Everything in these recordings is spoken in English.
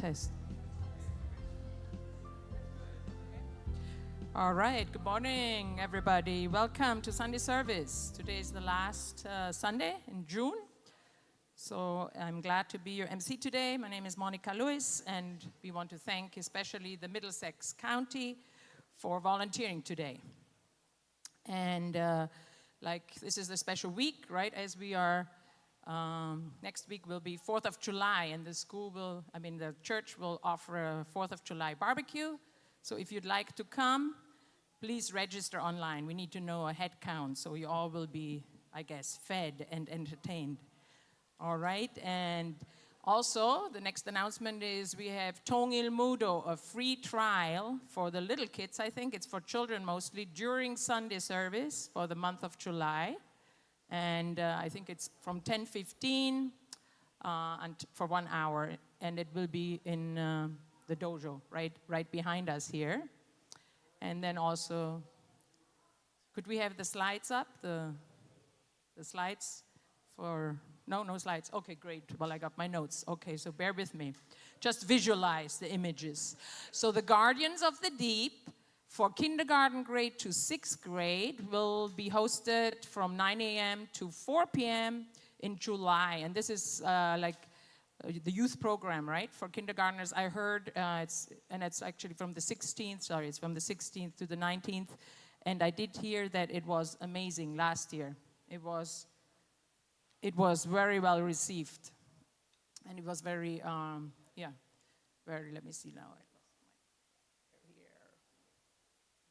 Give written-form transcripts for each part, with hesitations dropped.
test. All right, good morning, everybody. Welcome to Sunday service. Today is the last Sunday in June. So I'm glad to be your MC today. My name is Monica Lewis, and we want to thank especially the Middlesex County for volunteering today. And this is a special week, right? As we are, next week will be 4th of July, and the church will offer a 4th of July barbecue. So if you'd like to come, please register online. We need to know a head count, so you all will be, I guess, fed and entertained. All right, and also the next announcement is we have Tongil Mudo, a free trial for the little kids. I think it's for children mostly, during Sunday service for the month of July. And I think it's from 10:15 and for 1 hour, and it will be in the dojo right behind us here. And then also, could we have the slides up? The slides for, no slides. Okay, great. Well, I got my notes. Okay, so bear with me. Just visualize the images. So the Guardians of the Deep for kindergarten grade to 6th grade will be hosted from 9 a.m. to 4 p.m. in July. And this is the youth program, right, for kindergartners. I heard it's actually from the 16th, it's from the 16th to the 19th. And I did hear that it was amazing last year. It was very well received. And it was very, let me see now. I lost my here.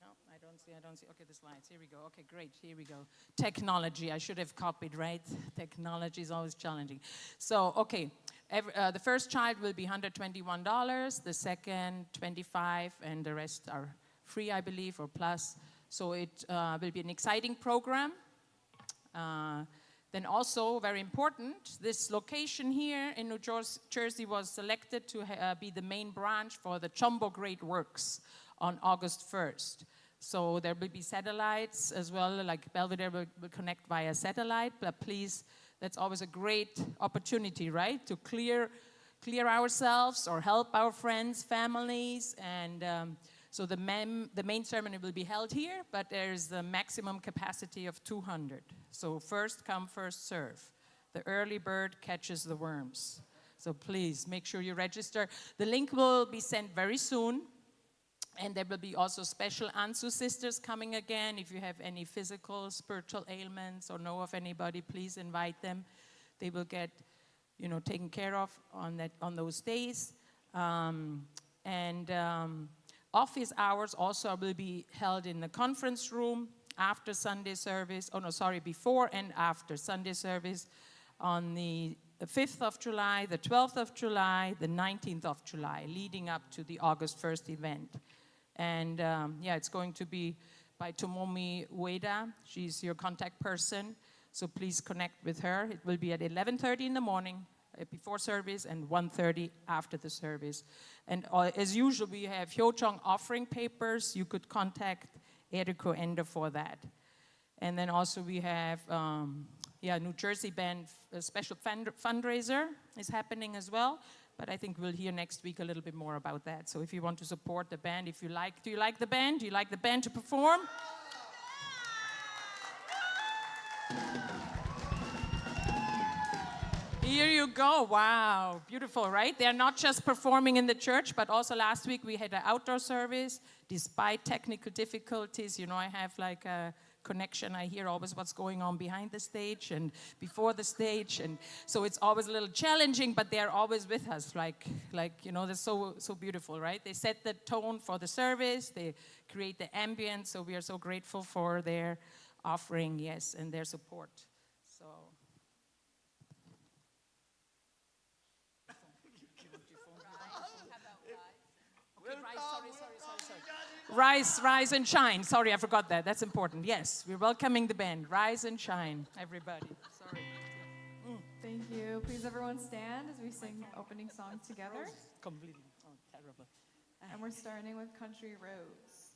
No, I don't see. Okay, the slides, here we go. Okay, great, here we go. Technology, I should have copied, right? Technology is always challenging. So, okay. The first child will be $121, the second $25, and the rest are free, I believe, or plus. So it will be an exciting program. Then also, very important, this location here in New Jersey was selected to be the main branch for the Jumbo Great Works on August 1st. So there will be satellites as well, like Belvedere will connect via satellite, but please, that's always a great opportunity, right? To clear ourselves or help our friends, families. And so the main ceremony will be held here, but there's a maximum capacity of 200. So first come, first serve. The early bird catches the worms. So please make sure you register. The link will be sent very soon. And there will be also special Ansu sisters coming again. If you have any physical, spiritual ailments or know of anybody, please invite them. They will get, taken care of on those days. Office hours also will be held in the conference room after Sunday service. Before and after Sunday service on the 5th of July, the 12th of July, the 19th of July, leading up to the August 1st event. And it's going to be by Tomomi Ueda. She's your contact person, so please connect with her. It will be at 11:30 in the morning before service and 1:30 after the service. And as usual, we have Hyochong offering papers. You could contact Eriko Ender for that. And then also we have New Jersey Band, a special fundraiser is happening as well. But I think we'll hear next week a little bit more about that. So if you want to support the band, do you like the band? Do you like the band to perform? Here you go. Wow, beautiful, right? They're not just performing in the church, but also last week we had an outdoor service. Despite technical difficulties, I have like a connection. I hear always what's going on behind the stage and before the stage, and so it's always a little challenging, but they're always with us. They're so beautiful, right? They set the tone for the service, they create the ambience, so we are so grateful for their offering, yes, and their support. So. Rise and shine. Sorry, I forgot that. That's important. Yes, we're welcoming the band. Rise and shine, everybody. Sorry. Thank you. Please, everyone, stand as we sing the opening song together. Completely. Oh, terrible. And we're starting with Country Roads.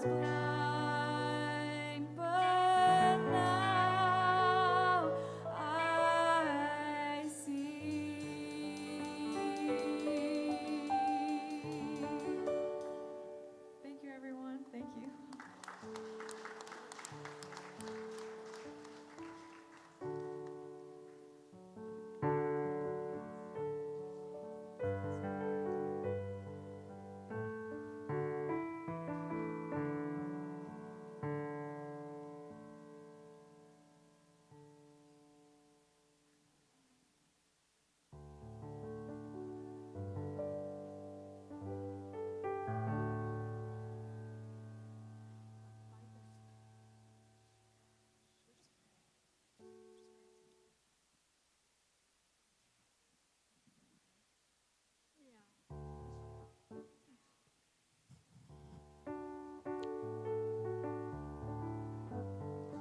blind, but now I see. Thank you, everyone. Thank you.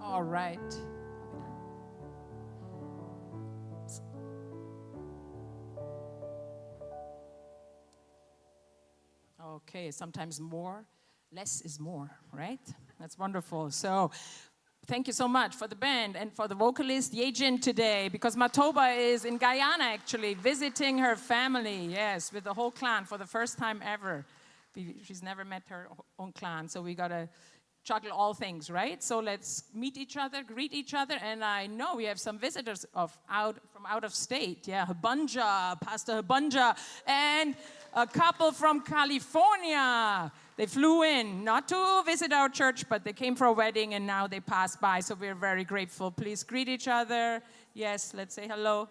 All right. Okay, sometimes less is more, right? That's wonderful. So thank you so much for the band and for the vocalist Yejin today, because Matoba is in Guyana actually, visiting her family, yes, with the whole clan for the first time ever. She's never met her own clan, so we gotta juggle all things, right? So let's meet each other, greet each other, and I know we have some visitors from out of state. Yeah, Habunja, Pastor Habunja, and a couple from California. They flew in, not to visit our church, but they came for a wedding, and now they passed by, so we're very grateful. Please greet each other. Yes, let's say hello.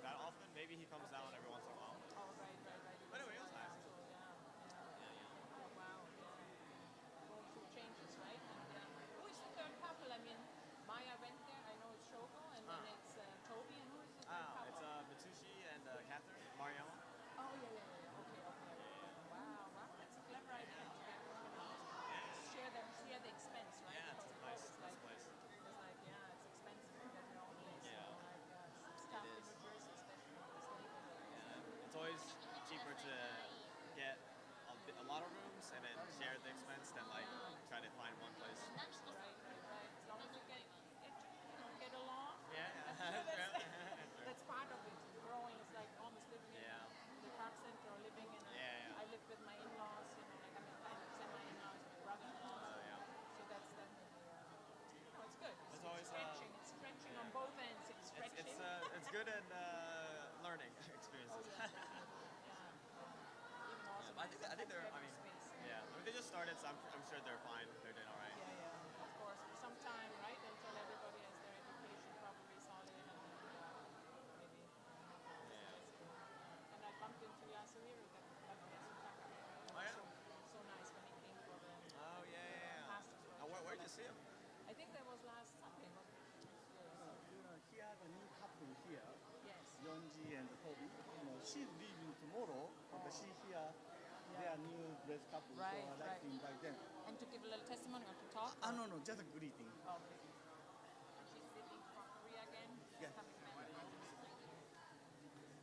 That often. Maybe he comes down every once in a while. Oh, right. But anyway, it was nice. Wow, going through changes, right? And who is the third couple? I mean, Maya went there. I know it's Shogo, and then it's Toby, and who is the third couple? It's Mitsushi and Catherine, Mariama. Oh, yeah. Okay. Wow, that's a clever idea. Share the expense, right? Yeah, it's nice. It's like, it's expensive to get your own place. Yeah. Stuff in New Jersey, especially. It's always cheaper to get a lot of rooms and then share the expense than like try to find one place. Right. As long as you get along. Yeah. That's part of it. Growing is like almost living in the park center or living in I live with my in-laws, like I semi-in-laws, my brother-in-law. So that's definitely, it's good. It's always It's stretching on both ends. It's stretching. It's good and learning experiences. I think they're. I mean, they just started, so I'm sure they're fine. They're doing all right. Yeah. Of course, for some time, right, until everybody has their education properly solid, and maybe. And I bumped into Yasuhiro, that Yasutaka. Oh yeah. So nice when he came for the. Oh yeah. Where did you see him? I think that was last Sunday, wasn't it? Here, the new couple here, Yes. Yonji and Toby. She's leaving tomorrow, but she here, they are new blessed couple, Right, so I like to invite them. And to give a little testimony or to talk? No, just a greeting. Okay. And she's leaving for Korea again? Yes. Coming back?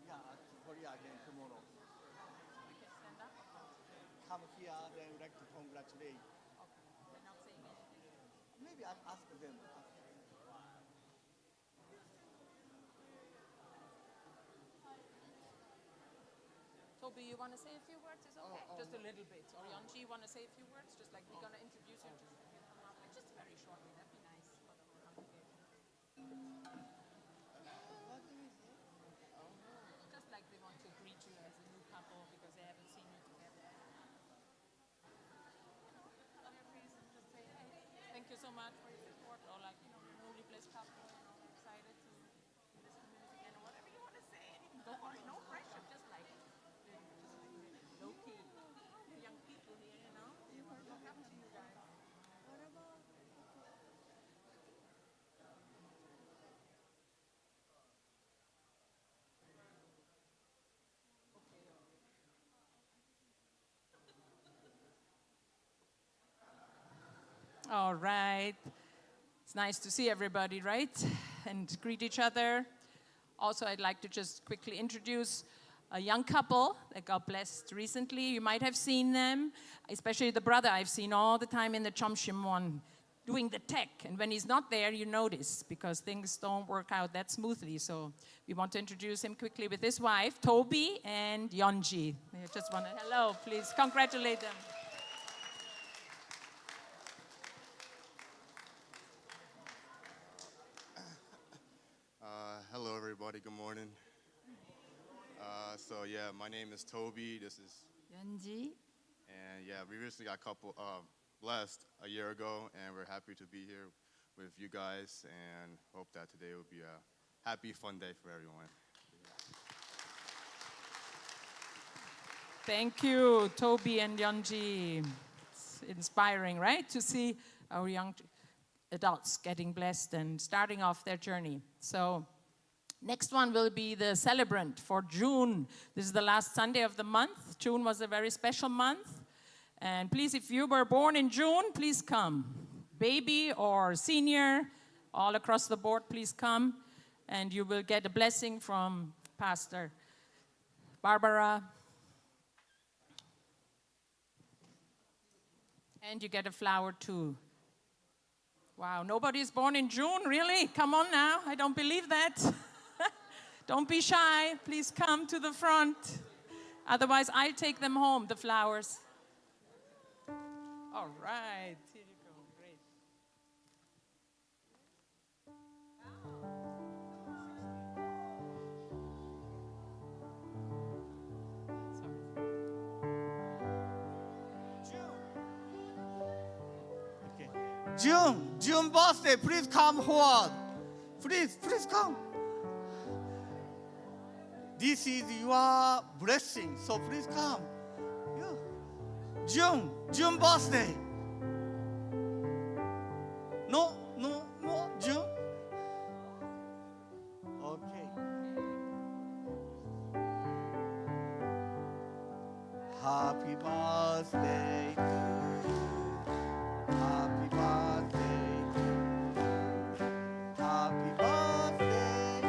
Yeah, to Korea again tomorrow. We can stand up? Come here, they would like to congratulate. Okay. They're not saying anything. Maybe I'll ask them. Toby, you want to say a few words? It's okay. Just a little bit. Or Yonji, you want to say a few words? Just like we're going to introduce you. Just like, come up, like just very shortly. That'd be nice for the whole congregation. Just like they want to greet you as a new couple because they haven't seen you together. Cover your face and just say, hey, thank you so much for your support. Or like, you know, we're a newly blessed couple and all excited to be in this community again. Or whatever you want to say. Anything. Don't worry, no pressure. Just like low key. Young people here, you know. They want to look up to you guys. All right. It's nice to see everybody, right? And greet each other. Also, I'd like to just quickly introduce a young couple that got blessed recently. You might have seen them, especially the brother I've seen all the time in the Chomshimwon doing the tech. And when he's not there, you notice because things don't work out that smoothly. So we want to introduce him quickly with his wife, Toby and Yonji. I just want to, hello, please congratulate them. Hello, everybody. Good morning. So yeah, my name is Toby. This is 연지. and yeah, we recently got blessed a year ago, and we're happy to be here with you guys, and hope that today will be a happy, fun day for everyone. Thank you, Toby and Yonji. It's inspiring, right, to see our young adults getting blessed and starting off their journey. So next one will be the celebrant for June. This is the last Sunday of the month. June was a very special month. And please, if you were born in June, please come. Baby or senior, all across the board, please come. And you will get a blessing from Pastor Barbara. And you get a flower too. Wow, nobody's born in June, really? Come on now, I don't believe that. Don't be shy, please come to the front. Otherwise, I'll take them home, the flowers. All right, here you go, great. June birthday, please come forward. Please come. This is your blessing, so please come. Yeah. June birthday. No, June. Okay. Happy birthday to you. Happy birthday to you. Happy birthday.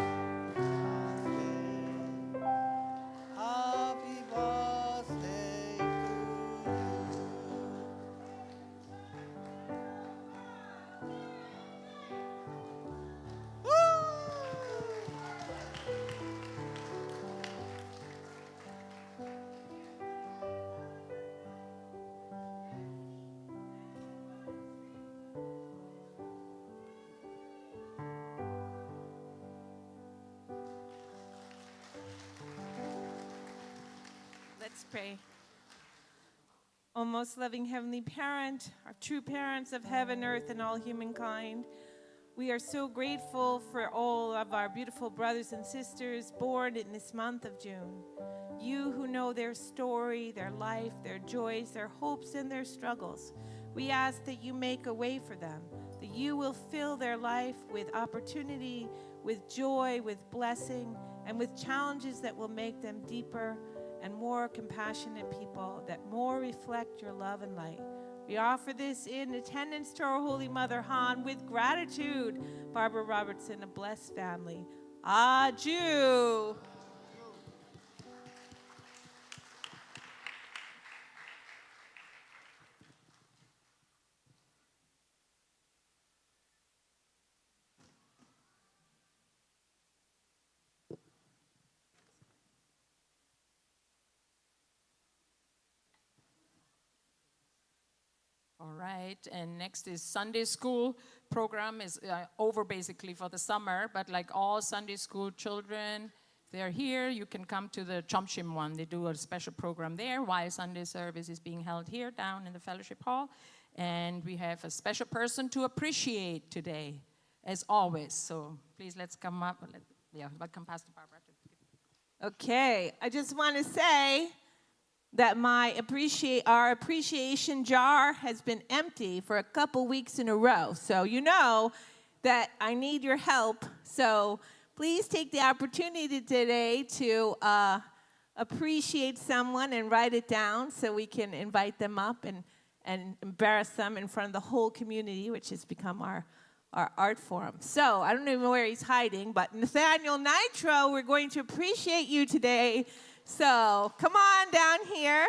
Happy birthday to you. Woo! Let's pray. O most loving Heavenly Parent, our true parents of heaven, earth, and all humankind, we are so grateful for all of our beautiful brothers and sisters born in this month of June. You who know their story, their life, their joys, their hopes, and their struggles, we ask that you make a way for them, that you will fill their life with opportunity, with joy, with blessing, and with challenges that will make them deeper and more compassionate people that more reflect your love and light. We offer this in attendance to our Holy Mother Han with gratitude. Barbara Robertson, a blessed family. Adieu. right? And next is Sunday school program is over basically for the summer, but like all Sunday school children, they're here. You can come to the Chomshim one. They do a special program there while Sunday service is being held here down in the fellowship hall. And we have a special person to appreciate today, as always. So please let's come up. Welcome Pastor Barbara. Okay, I just want to say that our appreciation jar has been empty for a couple weeks in a row. So you know that I need your help. So please take the opportunity today to appreciate someone and write it down so we can invite them up and embarrass them in front of the whole community, which has become our art forum. So I don't even know where he's hiding, but Nathaniel Nitro, we're going to appreciate you today. So come on down here.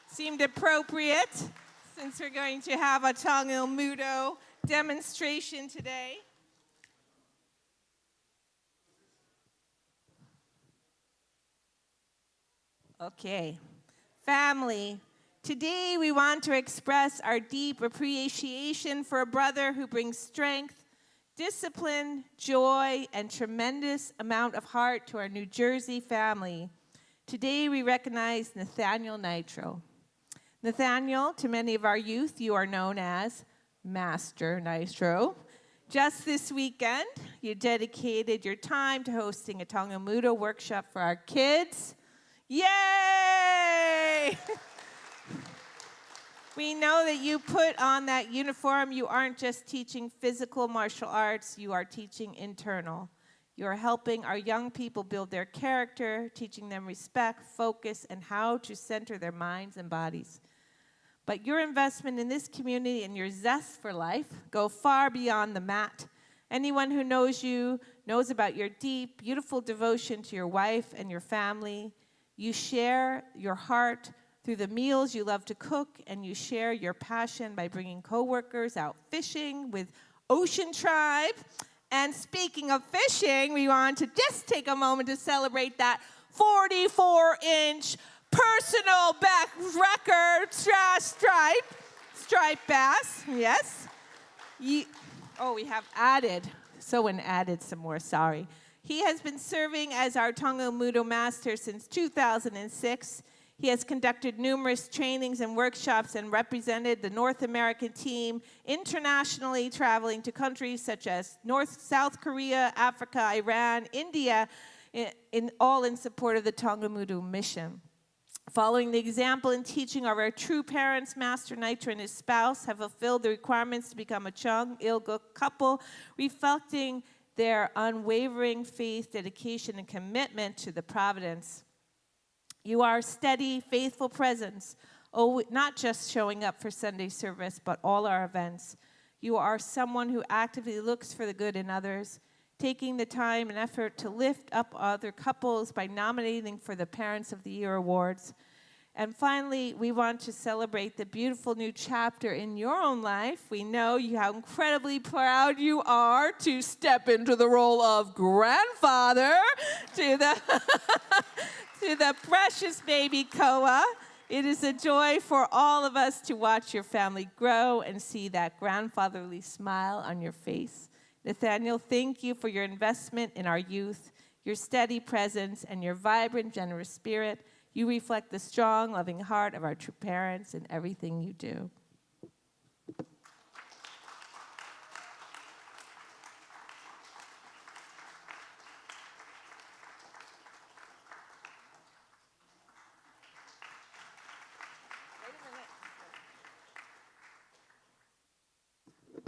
Seemed appropriate since we're going to have a Tonga Mudo demonstration today. Okay, family. Today we want to express our deep appreciation for a brother who brings strength, discipline, joy, and tremendous amount of heart to our New Jersey family. Today we recognize Nathaniel Nitro. Nathaniel, to many of our youth, you are known as Master Nitro. Just this weekend, you dedicated your time to hosting a Tonga Mudo workshop for our kids. Yay! We know that you put on that uniform. You aren't just teaching physical martial arts, you are teaching internal. You are helping our young people build their character, teaching them respect, focus, and how to center their minds and bodies. But your investment in this community and your zest for life go far beyond the mat. Anyone who knows you knows about your deep, beautiful devotion to your wife and your family. You share your heart through the meals you love to cook, and you share your passion by bringing coworkers out fishing with Ocean Tribe. And speaking of fishing, we want to just take a moment to celebrate that 44-inch personal best record striped bass. Yes. We have added. Someone added some more, sorry. He has been serving as our Tonga Mudo master since 2006. He has conducted numerous trainings and workshops and represented the North American team internationally, traveling to countries such as South Korea, Africa, Iran, India, all in support of the Tonga Mudo mission. Following the example and teaching of our true parents, Master Nitro and his spouse have fulfilled the requirements to become a Chung Ilguk couple, reflecting their unwavering faith, dedication, and commitment to the providence. You are a steady, faithful presence, not just showing up for Sunday service, but all our events. You are someone who actively looks for the good in others, taking the time and effort to lift up other couples by nominating for the Parents of the Year awards. And finally, we want to celebrate the beautiful new chapter in your own life. We know how incredibly proud you are to step into the role of grandfather to the precious baby Koa. It is a joy for all of us to watch your family grow and see that grandfatherly smile on your face. Nathaniel, thank you for your investment in our youth, your steady presence, and your vibrant, generous spirit. You reflect the strong, loving heart of our true parents in everything you do.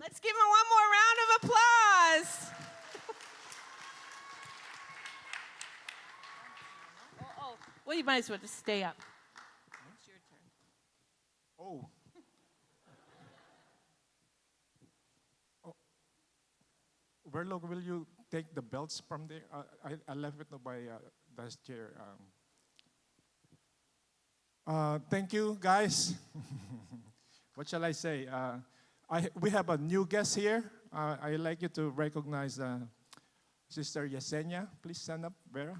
Let's give him one more round of applause. Well, you might as well just stay up. It's your turn. Oh. Verlo, will you take the belts from there? I left it by the chair. Thank you, guys. What shall I say? We have a new guest here. I'd like you to recognize Sister Yesenia. Please stand up, Vera.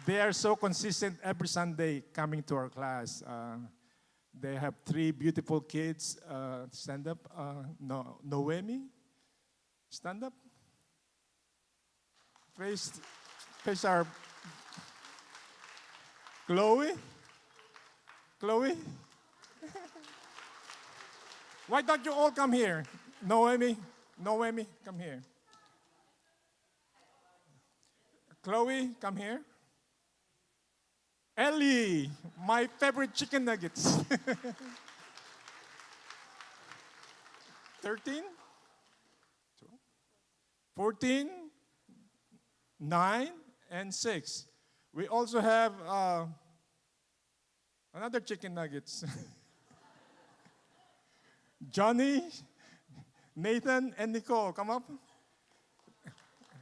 They are so consistent every Sunday coming to our class. They have three beautiful kids. Stand up. Noemi, stand up. Face our Chloe. Chloe. Why don't you all come here? Noemi, come here. Chloe, come here. Ellie, my favorite chicken nuggets. 13, 14, 9, and 6. We also have another chicken nuggets. Johnny, Nathan, and Nicole, come up.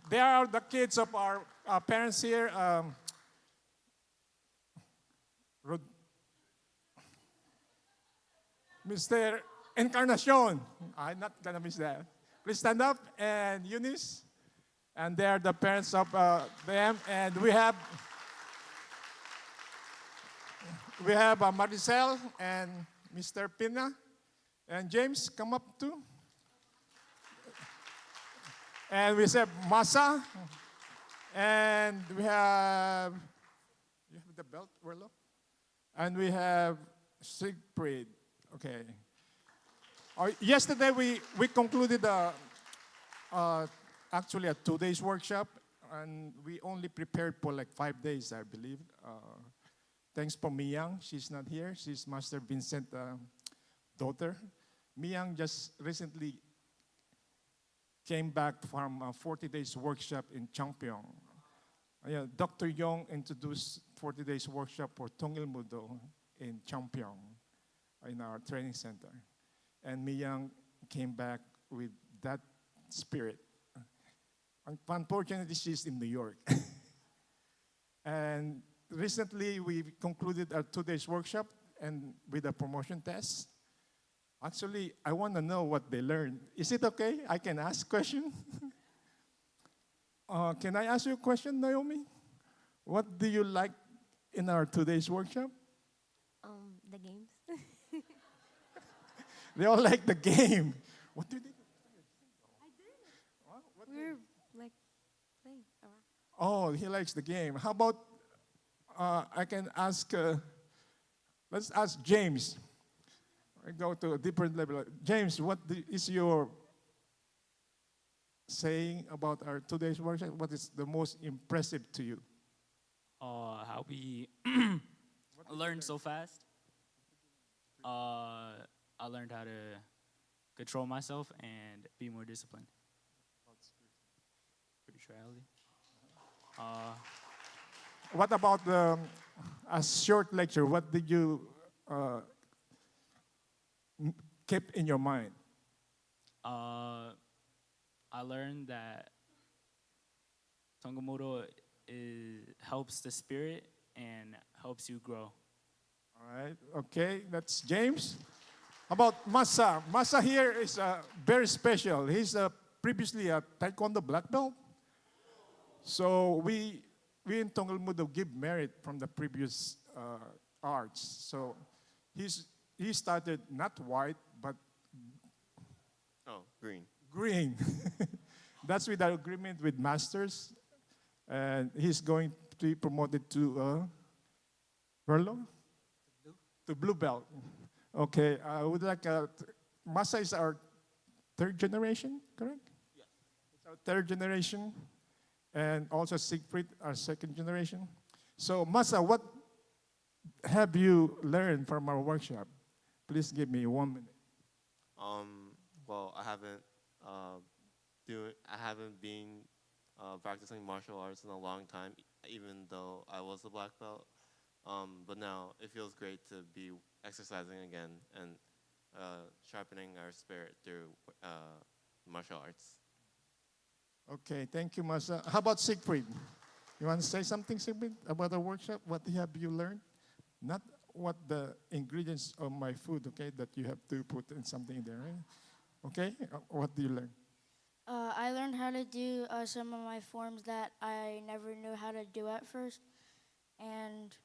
They are the kids of our parents here. Mr. Encarnacion. I'm not going to miss that. Please stand up. And Eunice. And they are the parents of them. And we have Maricel and Mr. Pina. And James, come up too. And we have Masa. And we have, you have the belt, Werlo? And we have Siegfried. Okay. Yesterday we concluded actually a 2 days workshop, and we only prepared for like 5 days, I believe. Thanks for Miyang. She's not here. She's Master Vincent's daughter. Miyang just recently came back from a 40 days workshop in Changpyeong. Dr. Yong introduced 40 days workshop for Tongilmudo in Changpyeong in our training center. And Miyang came back with that spirit. Unfortunately, she's in New York. And recently, we concluded our 2 days workshop and with a promotion test. Actually, I want to know what they learned. Is it okay? I can ask question. Can I ask you a question, Naomi? What do you like in our 2 days workshop? The games. They all like the game. What do they do? We're like playing around. Oh, he likes the game. How about I can ask, let's ask James. I go to a different level. James, what is your saying about our 2 days workshop? What is the most impressive to you? How we learned so fast. I learned how to control myself and be more disciplined. Spirituality. What about a short lecture? What did you keep in your mind? I learned that Tongamoto helps the spirit and helps you grow. All right, okay, that's James. How about Masa? Masa here is very special. He's previously a Taekwondo black belt. So we in Tongalmudo give merit from the previous arts. So he started not white, but Green. green. That's with our agreement with masters. And he's going to be promoted to Verlo? To blue belt. Okay, I would like, Masa is our third generation, correct? Yes. It's our third generation. And also Siegfried, our second generation. So Masa, what have you learned from our workshop? Please give me 1 minute. Well, I haven't been practicing martial arts in a long time, even though I was a black belt. But now it feels great to be exercising again and sharpening our spirit through martial arts. Okay, thank you, Masa. How about Siegfried? You want to say something, Siegfried, about the workshop? What have you learned? Not what the ingredients of my food, okay, that you have to put in something in there, right? Okay, what do you learn? I learned how to do some of my forms that I never knew how to do at first. and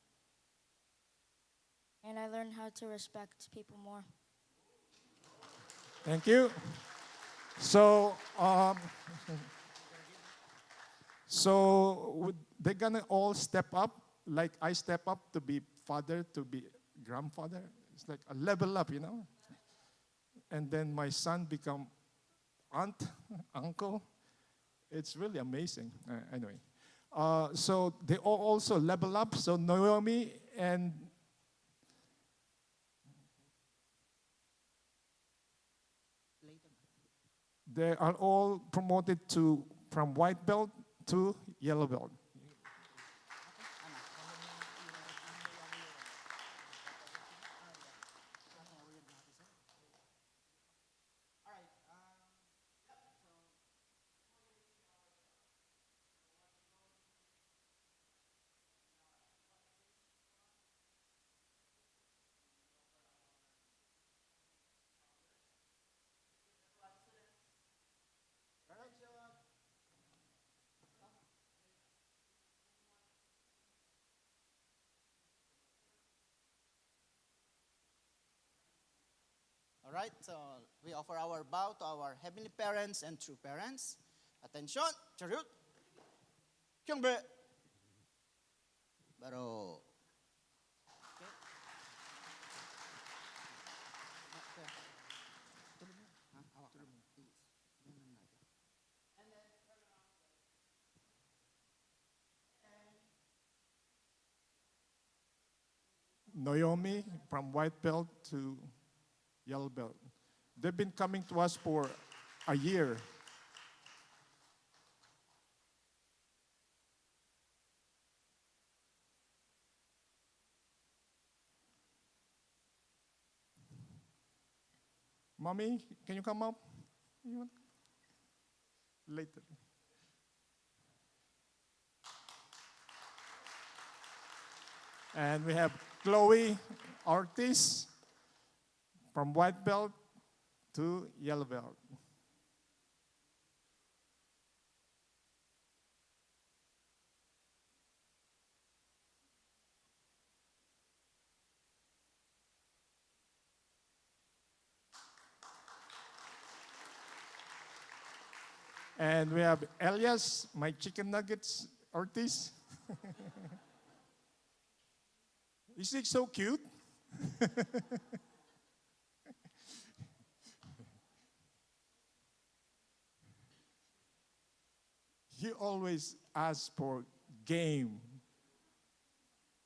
I learned how to respect people more. Thank you. So, they're gonna all step up, like I step up to be father, to be grandfather. It's like a level up, you know. And then my son become aunt, uncle. It's really amazing. Anyway, so they all also level up. So Naomi and they are all promoted to from white belt to yellow belt. All right, so we offer our bow to our heavenly parents and true parents. Attention, charut. Kyungbe. Baro. Okay. Okay. Tuloy mo. Ha? Hawak ka. Ganun natin. Naomi from white belt to yellow belt. They've been coming to us for a year. Mommy, can you come up? Later. And we have Chloe Ortiz from white belt to yellow belt. And we have Elias, my chicken nuggets, Ortiz. Is he so cute? He always asks for game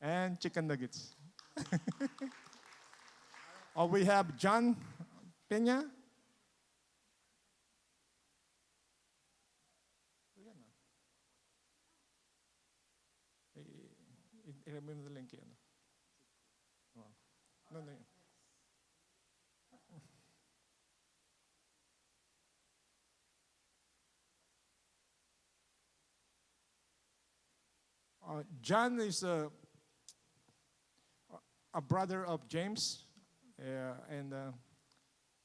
and chicken nuggets. Oh, we have John Peña. I-remove mo na lang kaya. No, no. John is a brother of James, and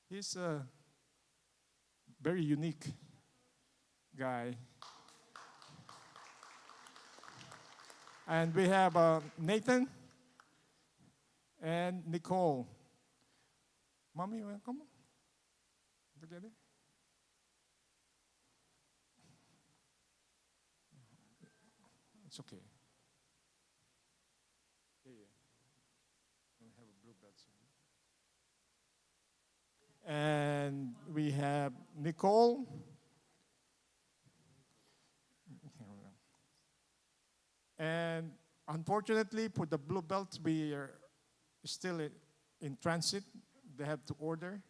he's a very unique guy. And we have Nathan and Nicole. Mommy, come on. Together. It's okay. Yeah. We have a blue belt soon. And we have Nicole. And unfortunately, for the blue belt, we are still in transit. They have to order.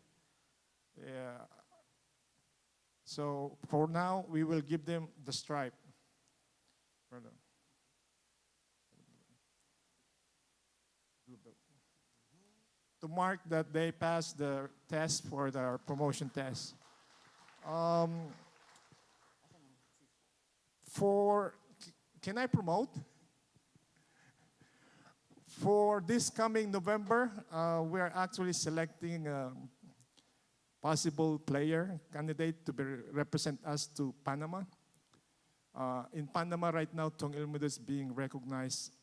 So for now, we will give them the stripe. Blue belt. To mark that they passed the test for the promotion test. Can I promote? For this coming November, we are actually selecting a possible player, candidate to represent us to Panama. In Panama right now, Tong Ilmudo is being recognized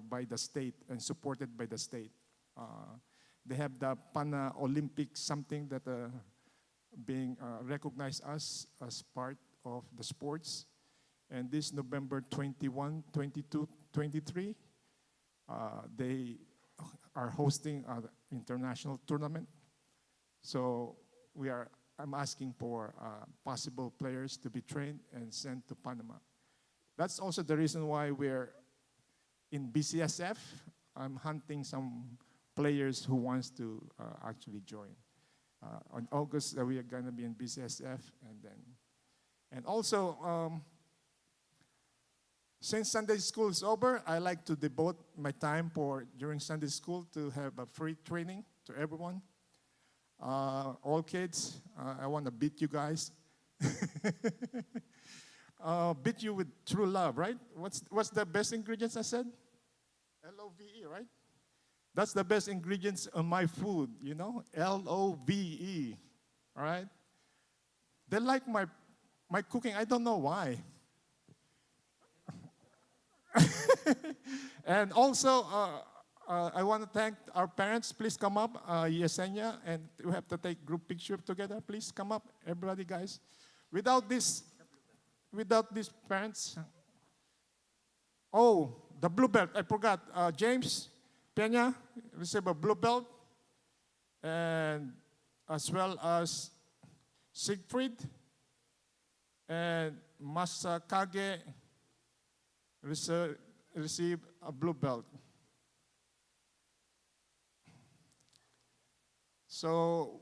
by the state and supported by the state. They have the Pana Olympic something that being recognized as part of the sports. And this November 21, 22, 23, they are hosting an international tournament. So I'm asking for possible players to be trained and sent to Panama. That's also the reason why we're in BCSF. I'm hunting some players who wants to actually join. On August, we are going to be in BCSF, and also since Sunday school is over, I like to devote my time during Sunday school to have a free training to everyone. All kids, I want to beat you guys. Beat you with true love, right? What's the best ingredients I said? L-O-V-E, right? That's the best ingredients on my food, you know? L-O-V-E, all right? They like my cooking. I don't know why. And also, I want to thank our parents. Please come up, Yesenia, and we have to take group picture together. Please come up, everybody, guys. Without these parents, oh, the blue belt, I forgot. James Peña received a blue belt, and as well as Siegfried and Masakage received a blue belt. So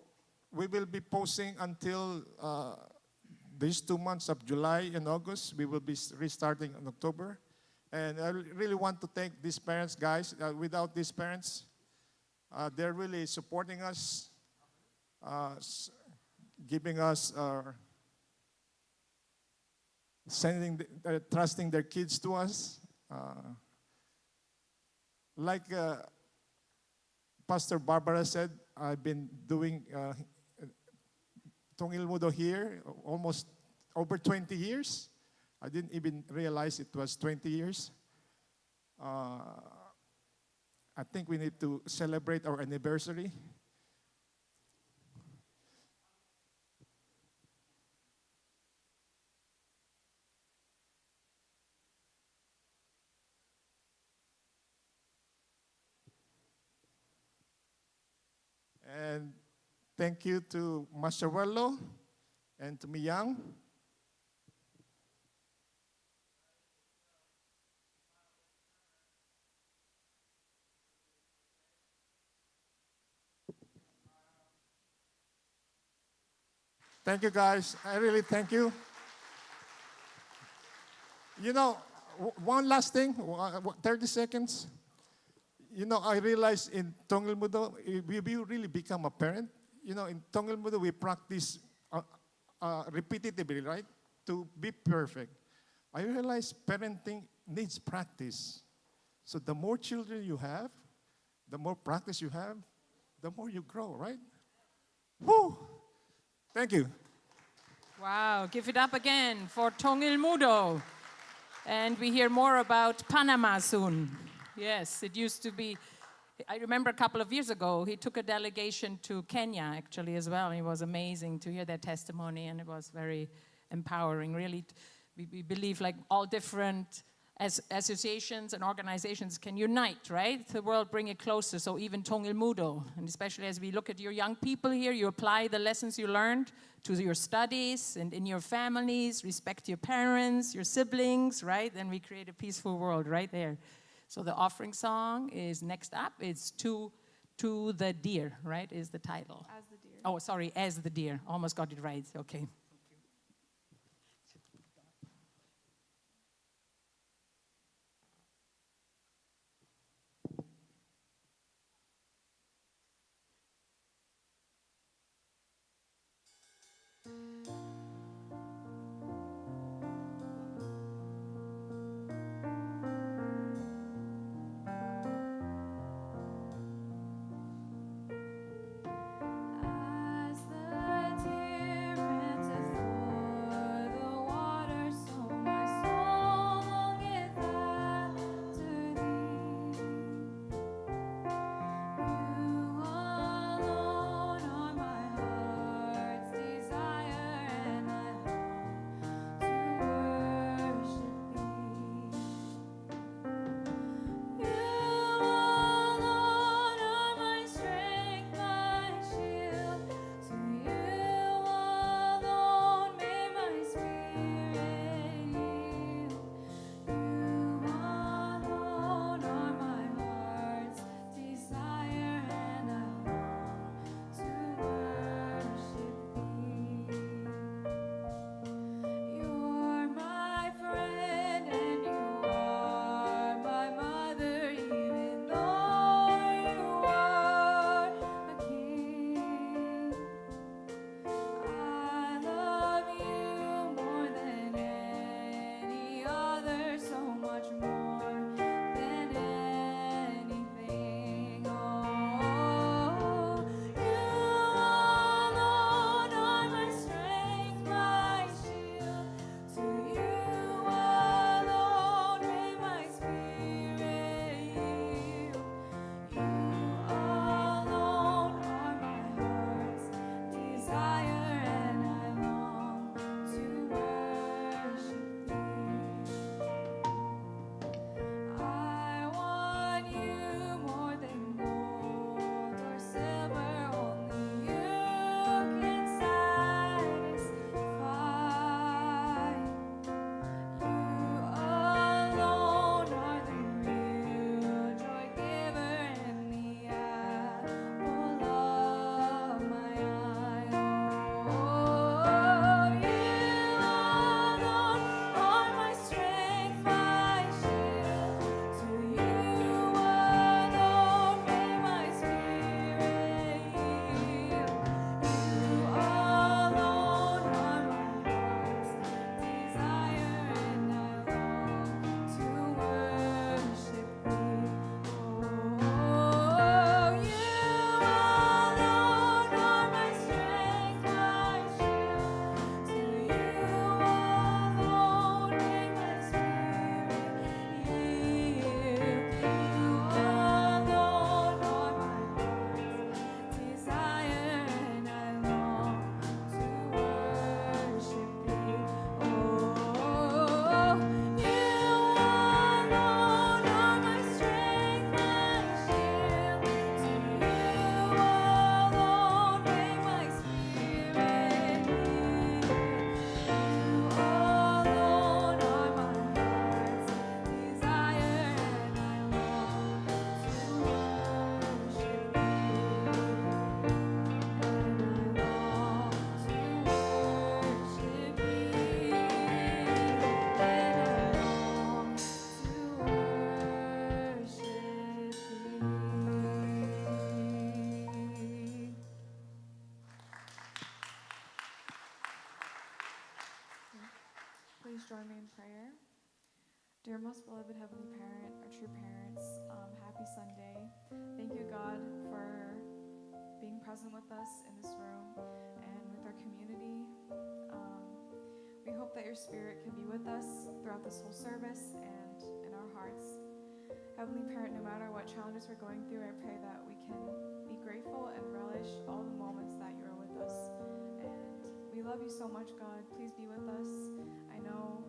we will be posting until these 2 months of July and August. We will be restarting in October. And I really want to thank these parents, guys. Without these parents, they're really supporting us, giving us, trusting their kids to us. Like Pastor Barbara said, I've been doing Tongil Mudo here almost over 20 years. I didn't even realize it was 20 years. I think we need to celebrate our anniversary. And thank you to Master Wello and to Miyang. Thank you, guys. I really thank you. You know, one last thing, 30 seconds. You know, I realized in Tongil Mudo, if you really become a parent, you know, in Tongil Mudo, we practice repetitively, right? To be perfect. I realized parenting needs practice. So the more children you have, the more practice you have, the more you grow, right? Woo! Thank you. Wow, give it up again for Tongil Mudo. And we hear more about Panama soon. Yes, it used to be, I remember a couple of years ago, he took a delegation to Kenya actually as well. It was amazing to hear their testimony, and it was very empowering. Really, we believe like all different associations and organizations can unite, right? The world, bring it closer. So even Tongil Mudo, and especially as we look at your young people here, you apply the lessons you learned to your studies and in your families, respect your parents, your siblings, right? Then we create a peaceful world right there. So the offering song is next up. It's To the Deer, right, is the title. As the Deer. Oh, sorry, As the Deer. Almost got it right, okay. As the deer panteth Please join me in prayer. Dear most beloved Heavenly Parent, our true parents, happy Sunday. Thank you, God, for being present with us in this room and with our community. We hope that your Spirit can be with us throughout this whole service and in our hearts. Heavenly Parent, no matter what challenges we're going through, I pray that we can be grateful and relish all the moments that you're with us. And we love you so much, God. Please be with us. I know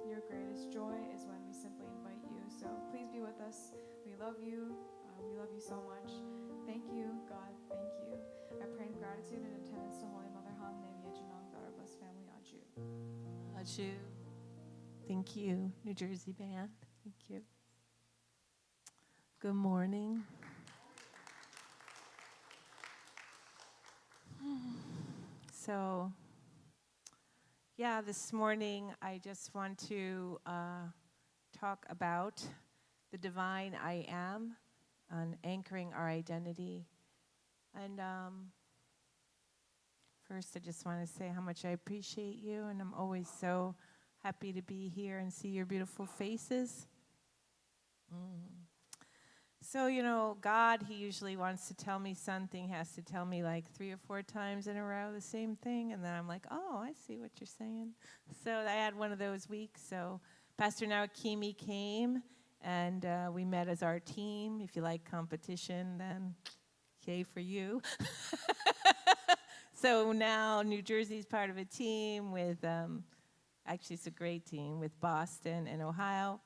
your greatest joy is when we simply invite you. So please be with us. We love you. We love you so much. Thank you, God. Thank you. I pray in gratitude and attendance to Holy Mother Han Nevi Ejinong, daughter of blessed family, Aju. Aju. Thank you, New Jersey Band. Thank you. Good morning. So, yeah, this morning I just want to talk about the divine I am and anchoring our identity. And first, I just want to say how much I appreciate you, and I'm always so happy to be here and see your beautiful faces. So, you know, God, he usually wants to tell me something, has to tell me like 3 or 4 times in a row the same thing, and then I'm like, oh, I see what you're saying. So I had one of those weeks. So Pastor Naokimi came, and we met as our team. If you like competition, then yay for you. So now New Jersey's part of a team with, actually it's a great team, with Boston and Ohio.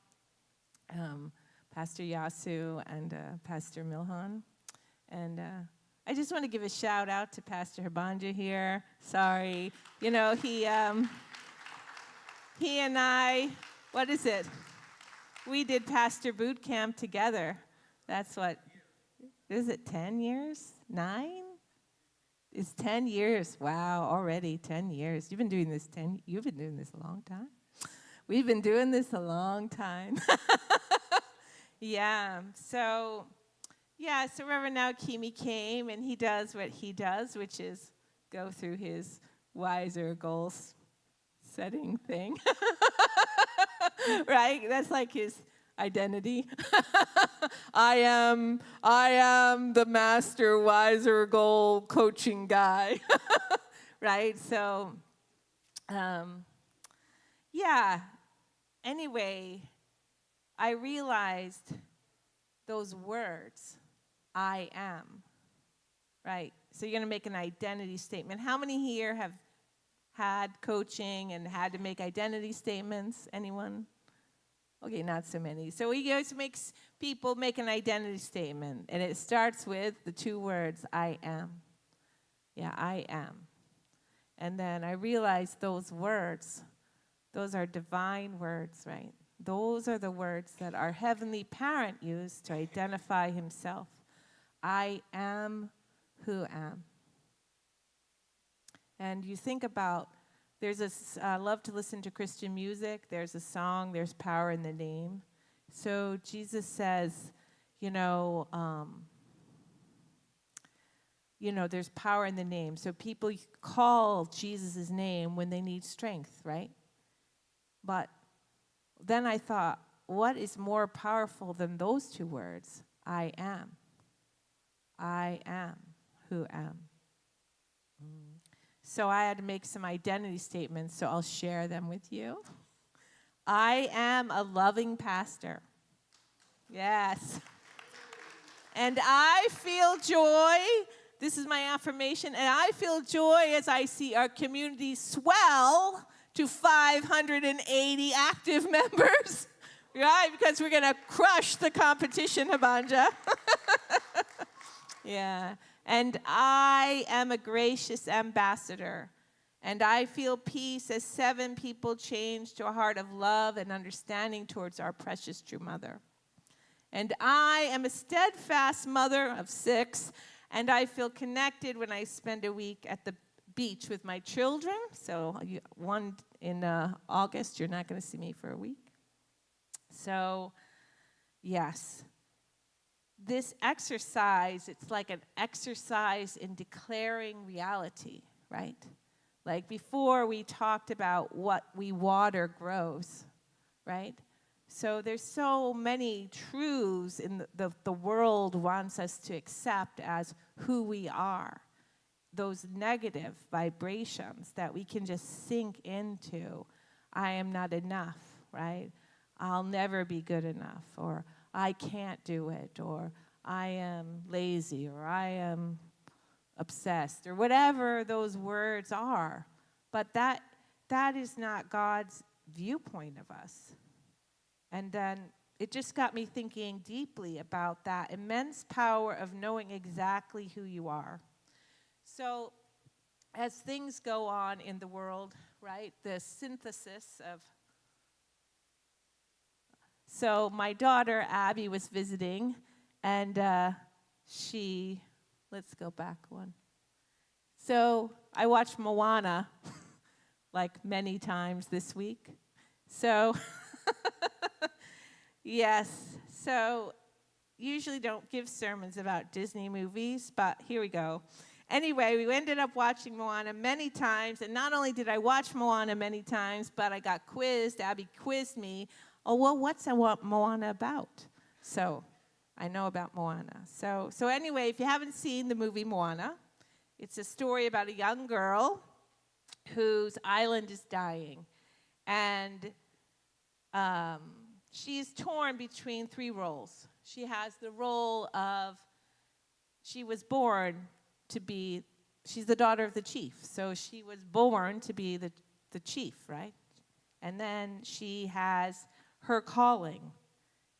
Pastor Yasu and Pastor Milhan. And I just want to give a shout out to Pastor Habanja here. Sorry. You know, he and I, what is it? We did Pastor Boot Camp together. That's what, is it 10 years? 9? It's 10 years. Wow, already 10 years. You've been doing this a long time. We've been doing this a long time. Yeah, so Reverend Naokimi came, and he does what he does, which is go through his wiser goals setting thing. Right? That's like his identity. I am the master wiser goal coaching guy. Right? So, yeah. Anyway, I realized those words, I am, right? So you're going to make an identity statement. How many here have had coaching and had to make identity statements? Anyone? Okay, not so many. So we always make people make an identity statement, and it starts with the 2 words, I am. Yeah, I am. And then I realized those words, those are divine words, right? Those are the words that our Heavenly Parent used to identify himself. I am who am. And you think about, I love to listen to Christian music. There's a song, there's power in the name. So Jesus says, there's power in the name. So people call Jesus' name when they need strength, right? But then I thought, what is more powerful than those 2 words? I am. I am who am. So I had to make some identity statements, so I'll share them with you. I am a loving pastor. Yes. And I feel joy. This is my affirmation. And I feel joy as I see our community swell to 580 active members, right? Because we're going to crush the competition, Habanja. Yeah. And I am a gracious ambassador. And I feel peace as 7 people change to a heart of love and understanding towards our precious true mother. And I am a steadfast mother of 6, and I feel connected when I spend a week at the beach with my children. So one in August, you're not going to see me for a week. So, yes. This exercise, it's like an exercise in declaring reality, right? Like before we talked about what we water grows, right? So there's so many truths in the world wants us to accept as who we are. Those negative vibrations that we can just sink into. I am not enough, right? I'll never be good enough, or I can't do it, or I am lazy, or I am obsessed, or whatever those words are. But that is not God's viewpoint of us. And then it just got me thinking deeply about that immense power of knowing exactly who you are. So as things go on in the world, right, the synthesis of... So my daughter, Abby, was visiting, and let's go back one. So I watched Moana like many times this week. So... Yes, so usually don't give sermons about Disney movies, but here we go. Anyway, we ended up watching Moana many times, and not only did I watch Moana many times, but I got quizzed. Abby quizzed me. Oh, well, what's Moana about? So I know about Moana. So anyway, if you haven't seen the movie Moana, it's a story about a young girl whose island is dying. And... she is torn between three roles. She has the role of, she was born to be, she's the daughter of the chief, so she was born to be the chief, right? And then she has her calling,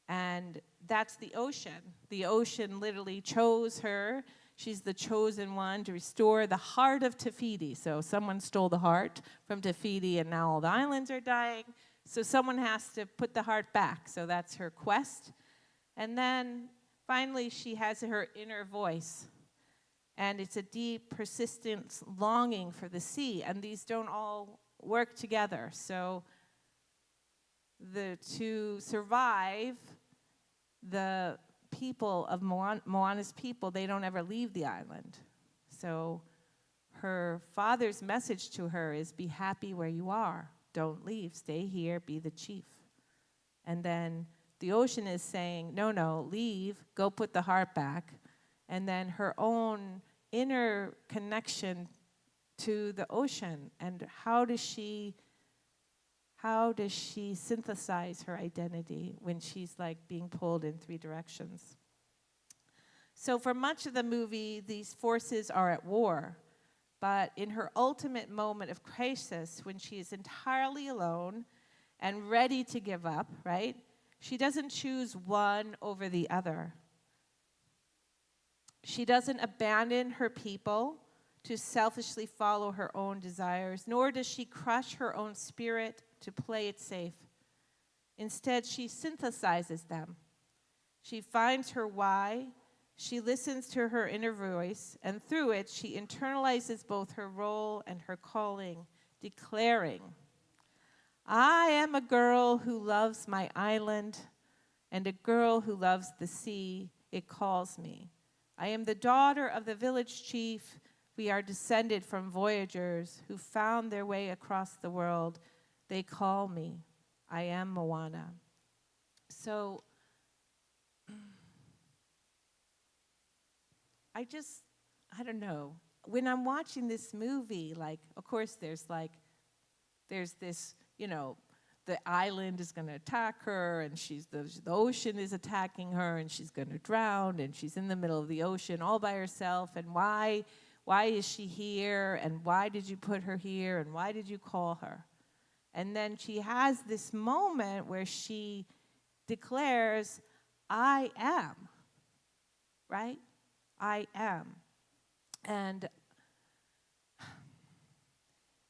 and that's the ocean. The ocean literally chose her. She's the chosen one to restore the heart of Tafiti. So someone stole the heart from Tafiti, and now all the islands are dying. So someone has to put the heart back. So that's her quest. And then finally she has her inner voice. And it's a deep, persistent longing for the sea. And these don't all work together. So to survive, the people of Moana's people, they don't ever leave the island. So her father's message to her is, be happy where you are. Don't leave, stay here, be the chief. And then the ocean is saying, no, leave, go put the heart back. And then her own inner connection to the ocean, and how does she synthesize her identity when she's like being pulled in three directions? So for much of the movie, these forces are at war. But in her ultimate moment of crisis, when she is entirely alone and ready to give up, right? She doesn't choose one over the other. She doesn't abandon her people to selfishly follow her own desires, nor does she crush her own spirit to play it safe. Instead, she synthesizes them. She finds her why. She listens to her inner voice, and through it, she internalizes both her role and her calling, declaring, I am a girl who loves my island, and a girl who loves the sea. It calls me. I am the daughter of the village chief. We are descended from voyagers who found their way across the world. They call me. I am Moana. So, I don't know. When I'm watching this movie, like, of course, there's this, the island is going to attack her, and the ocean is attacking her, and she's going to drown, and she's in the middle of the ocean all by herself, and why is she here, and why did you put her here, and why did you call her? And then she has this moment where she declares, I am, right? I am. And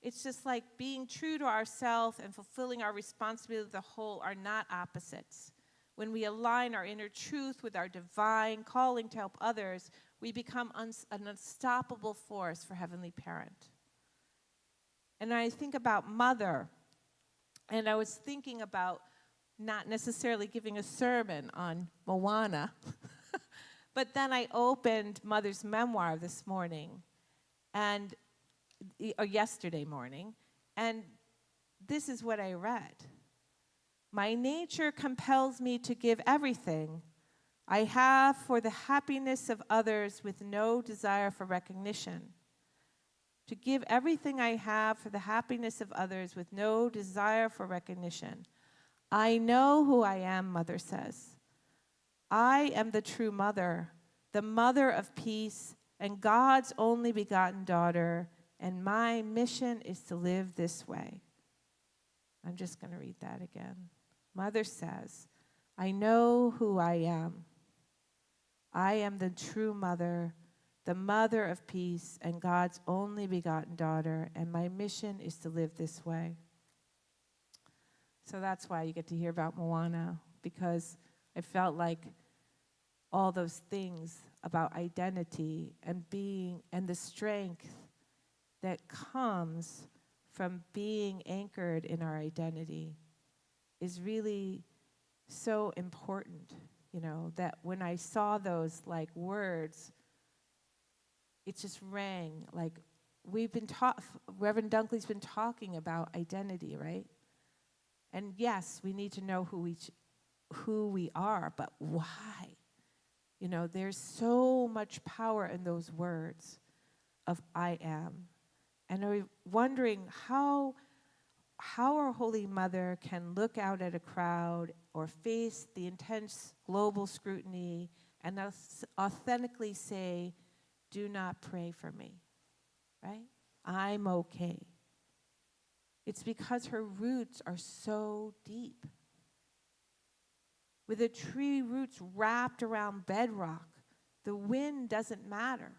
it's just like being true to ourselves and fulfilling our responsibility to the whole are not opposites. When we align our inner truth with our divine calling to help others, we become an unstoppable force for Heavenly Parent. And I think about Mother, and I was thinking about not necessarily giving a sermon on Moana, but then I opened Mother's memoir this morning, and or yesterday morning, and this is what I read. My nature compels me to give everything I have for the happiness of others with no desire for recognition. To give everything I have for the happiness of others with no desire for recognition. I know who I am, Mother says. I am the true mother, the mother of peace, and God's only begotten daughter, and my mission is to live this way. I'm just going to read that again. Mother says, I know who I am. I am the true mother, the mother of peace, and God's only begotten daughter, and my mission is to live this way. So that's why you get to hear about Moana, because I felt like all those things about identity and being and the strength that comes from being anchored in our identity is really so important, you know, that when I saw those like words, it just rang like we've been Reverend Dunkley's been talking about identity, right? And yes, we need to know who we are, but why? You know, there's so much power in those words of I am. And I'm wondering how our Holy Mother can look out at a crowd or face the intense global scrutiny and authentically say, do not pray for me, right? I'm okay. It's because her roots are so deep. With a tree roots wrapped around bedrock, the wind doesn't matter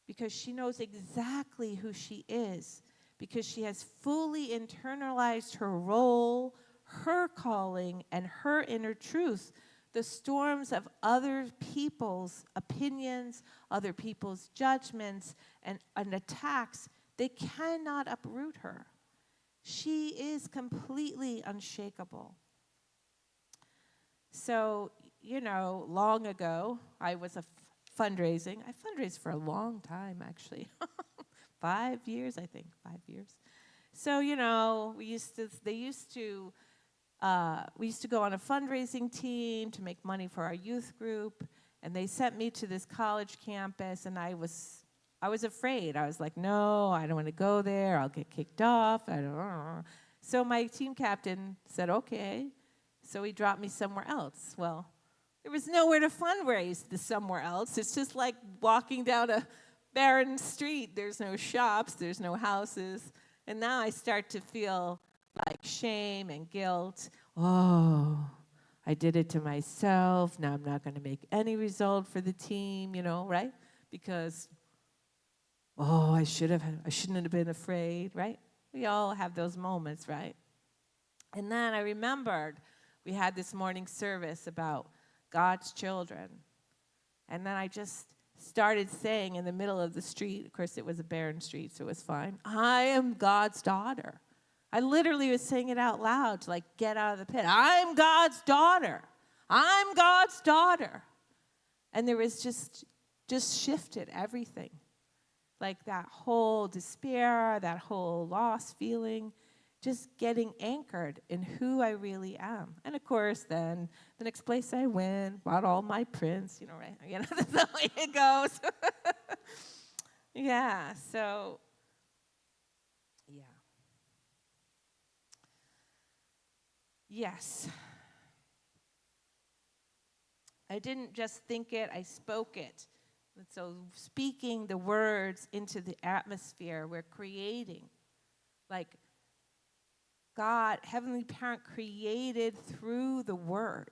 because she knows exactly who she is, because she has fully internalized her role, her calling, and her inner truth. The storms of other people's opinions, other people's judgments, and attacks, they cannot uproot her. She is completely unshakable. So, you know, long ago, I was fundraising. I fundraised for a long time, actually. 5 years, I think, 5 years. So, you know, we used to go on a fundraising team to make money for our youth group, and they sent me to this college campus, and I was afraid. I was like, no, I don't want to go there. I'll get kicked off. I don't know. So my team captain said, okay. So he dropped me somewhere else. Well, there was nowhere to fundraise somewhere else. It's just like walking down a barren street. There's no shops. There's no houses. And now I start to feel like shame and guilt. Oh, I did it to myself. Now I'm not going to make any result for the team, you know, right? Because, I shouldn't have been afraid, right? We all have those moments, right? And then I remembered we had this morning service about God's children. And then I just started saying in the middle of the street, of course it was a barren street, so it was fine, I am God's daughter. I literally was saying it out loud to like get out of the pit. I'm God's daughter. I'm God's daughter. And there was just shifted everything. Like that whole despair, that whole lost feeling, just getting anchored in who I really am. And of course, then the next place I went, bought all my prints, you know, right? You know, that's the way it goes. Yeah, so, yeah. Yes. I didn't just think it, I spoke it. And so speaking the words into the atmosphere, we're creating. Like God, Heavenly Parent created through the word.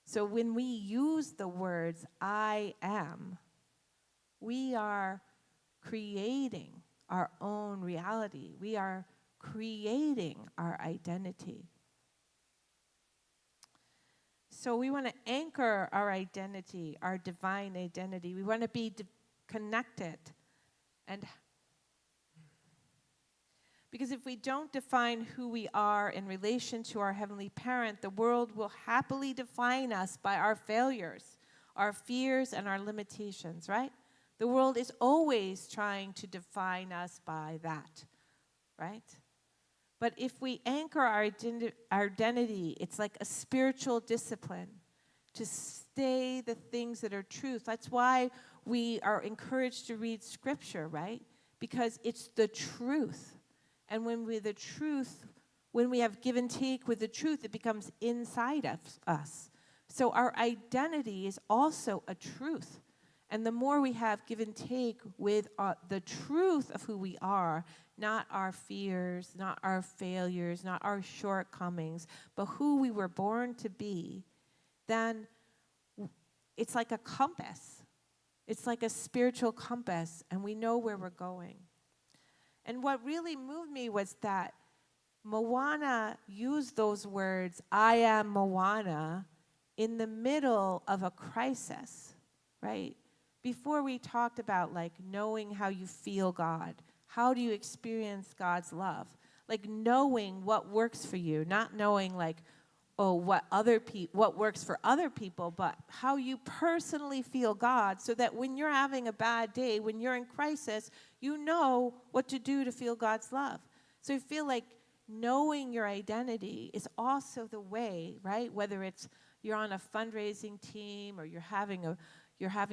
So when we use the words, I am, we are creating our own reality. We are creating our identity. So we want to anchor our identity, our divine identity. We want to be connected. And because if we don't define who we are in relation to our Heavenly Parent, the world will happily define us by our failures, our fears, and our limitations, right? The world is always trying to define us by that, right? But if we anchor our identity, it's like a spiritual discipline to stay the things that are truth. That's why we are encouraged to read scripture, right? Because it's the truth. And when we have give and take with the truth, it becomes inside of us. So our identity is also a truth. And the more we have give and take with the truth of who we are, not our fears, not our failures, not our shortcomings, but who we were born to be, then it's like a compass. It's like a spiritual compass, and we know where we're going. And what really moved me was that Moana used those words, I am Moana, in the middle of a crisis, right? Before we talked about like knowing how you feel God, how do you experience God's love? Like knowing what works for you, not knowing like, oh, what works for other people, but how you personally feel God, so that when you're having a bad day, when you're in crisis, you know what to do to feel God's love. So I feel like knowing your identity is also the way, right? Whether it's you're on a fundraising team or you're having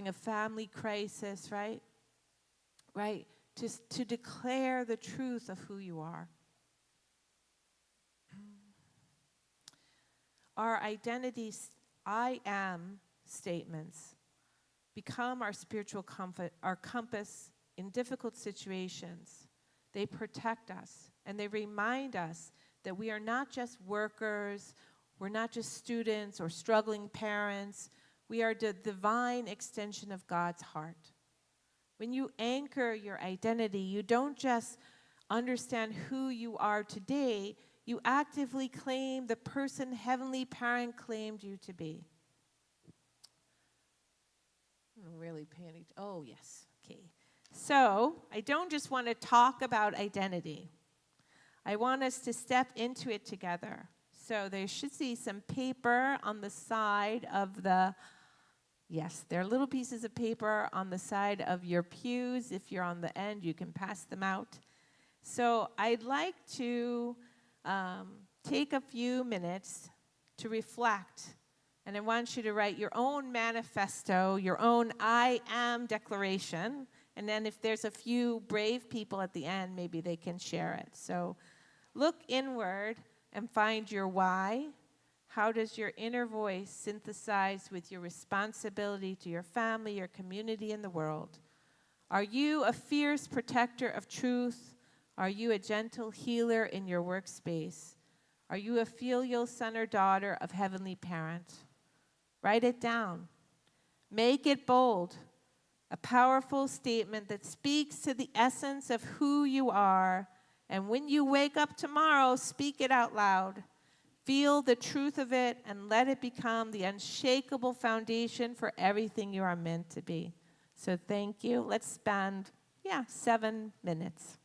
a family crisis, right? Right? To declare the truth of who you are. Our identities, I am statements, become our spiritual our compass in difficult situations. They protect us, and they remind us that we are not just workers, we're not just students or struggling parents. We are the divine extension of God's heart. When you anchor your identity, you don't just understand who you are today, you actively claim the person Heavenly Parent claimed you to be. I'm really paying attention. Oh, yes. Okay. So, I don't just want to talk about identity. I want us to step into it together. So, there should be some paper on the side of yes, there are little pieces of paper on the side of your pews. If you're on the end, you can pass them out. So, I'd like to take a few minutes to reflect. And I want you to write your own manifesto, your own I am declaration. And then if there's a few brave people at the end, maybe they can share it. So look inward and find your why. How does your inner voice synthesize with your responsibility to your family, your community, and the world? Are you a fierce protector of truth? Are you a gentle healer in your workspace? Are you a filial son or daughter of Heavenly Parent? Write it down. Make it bold. A powerful statement that speaks to the essence of who you are. And when you wake up tomorrow, speak it out loud. Feel the truth of it and let it become the unshakable foundation for everything you are meant to be. So thank you. Let's spend, 7 minutes.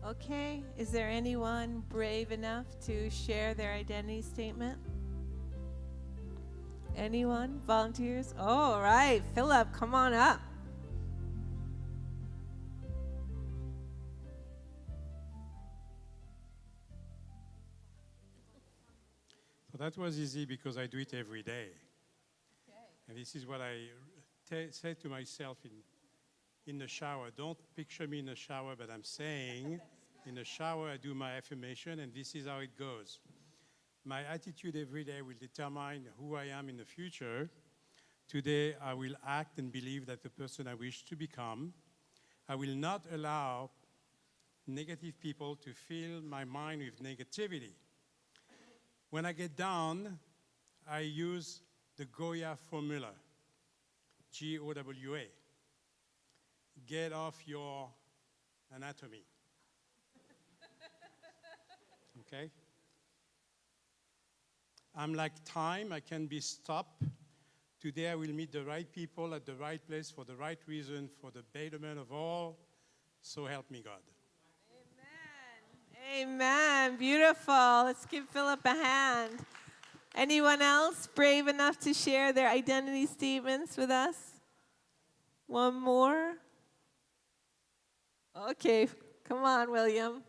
Okay, is there anyone brave enough to share their identity statement? Anyone? Volunteers? Oh, all right, Philip, come on up. So that was easy because I do it every day. And this is what I say to myself in the shower. Don't picture me in the shower, but I'm saying in the shower I do my affirmation, and this is how it goes. My attitude every day will determine who I am in the future. Today I will act and believe that the person I wish to become. I will not allow negative people to fill my mind with negativity. When I get down, I use the Goya formula, G-O-W-A. Get off your anatomy. Okay? I'm like time, I can be stopped. Today I will meet the right people at the right place for the right reason, for the betterment of all. So help me God. Amen. Beautiful. Let's give Philip a hand. Anyone else brave enough to share their identity statements with us? One more? Okay, come on, William.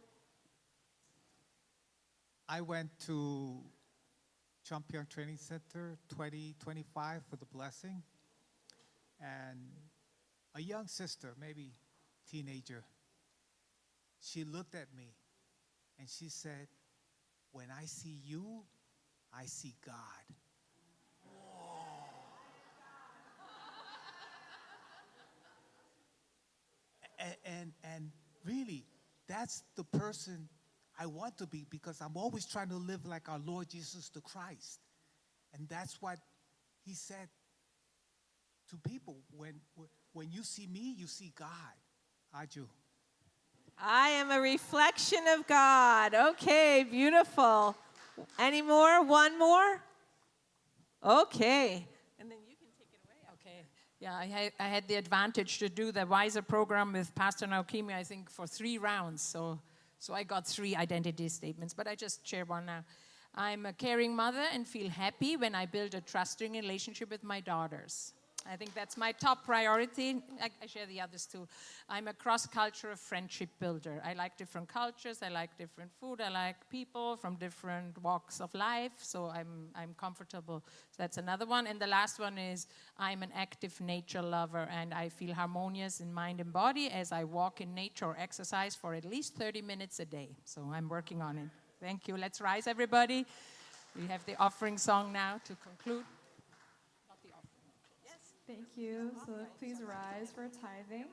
I went to Champion Training Center 2025 for the blessing. And a young sister, maybe teenager, she looked at me and she said, "When I see you, I see God." Whoa. And really, that's the person I want to be, because I'm always trying to live like our Lord Jesus the Christ. And that's what he said to people. When you see me, you see God. Aju. I am a reflection of God. Okay, beautiful. Any more? One more? Okay. And then you can take it away. Okay. Yeah, I had the advantage to do the Wiser program with Pastor Naokimi, I think, for 3 rounds. So I got 3 identity statements, but I just share one now. I'm a caring mother and feel happy when I build a trusting relationship with my daughters. I think that's my top priority. I share the others too. I'm a cross-cultural friendship builder. I like different cultures. I like different food. I like people from different walks of life. So I'm comfortable. So that's another one. And the last one is I'm an active nature lover, and I feel harmonious in mind and body as I walk in nature or exercise for at least 30 minutes a day. So I'm working on it. Thank you. Let's rise, everybody. We have the offering song now to conclude. Thank you. So please rise for tithing.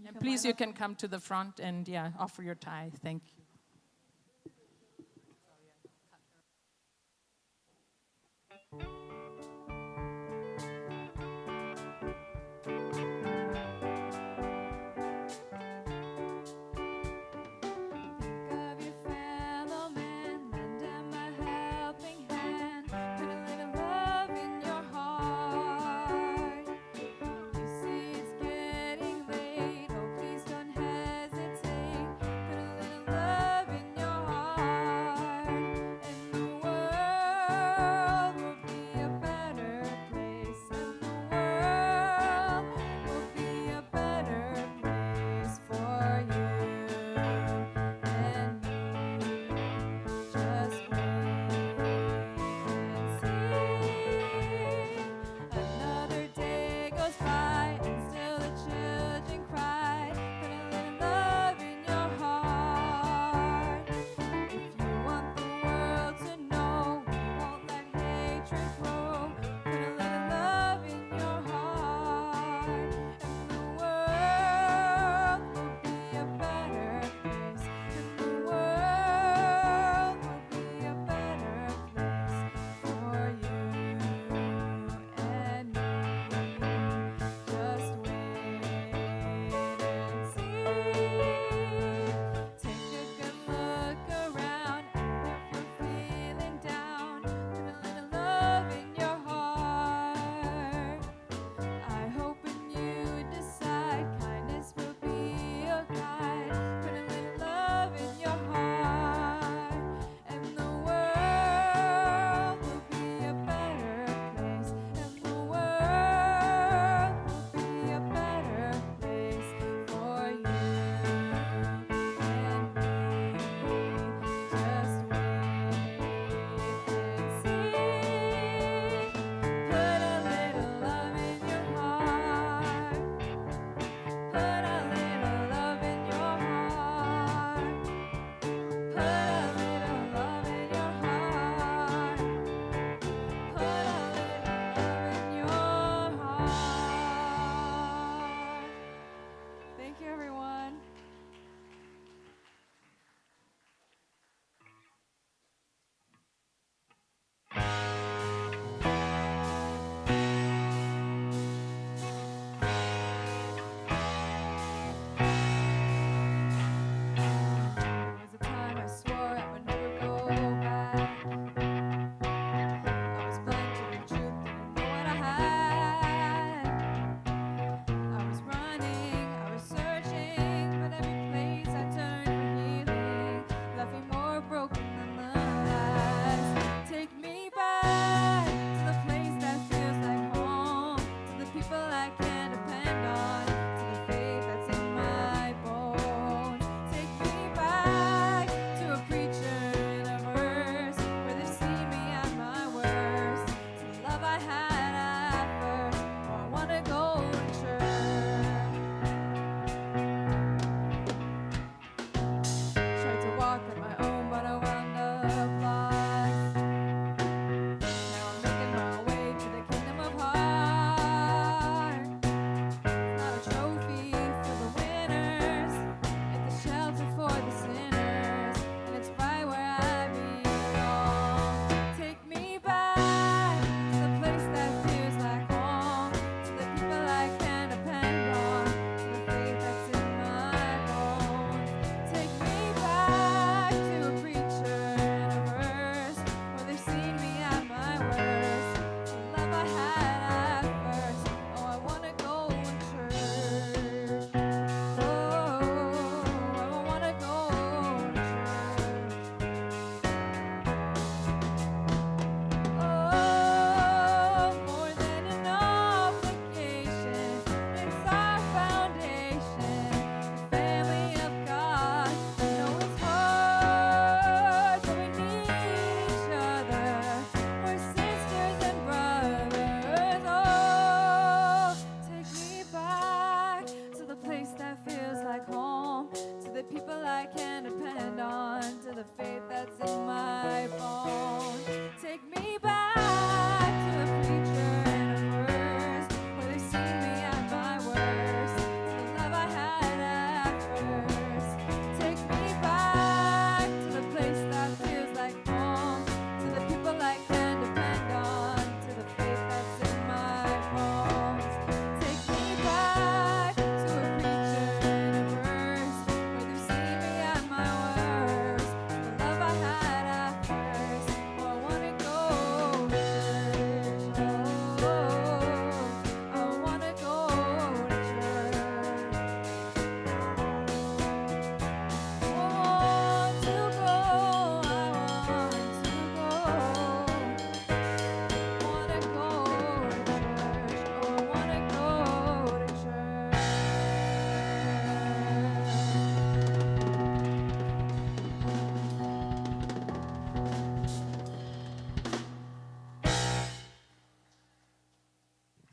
And please, you can come to the front and offer your tithe. Thank you. Love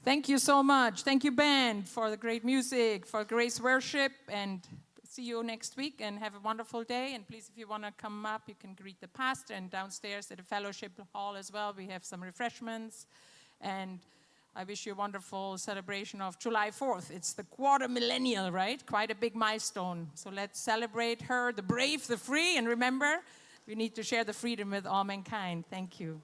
Thank you so much. Thank you, band, for the great music, for grace worship, and see you next week, and have a wonderful day. And please, if you want to come up, you can greet the pastor, and downstairs at the fellowship hall as well, we have some refreshments. And I wish you a wonderful celebration of July 4th. It's the quarter millennial, right? Quite a big milestone. So let's celebrate her, the brave, the free, and remember, we need to share the freedom with all mankind. Thank you.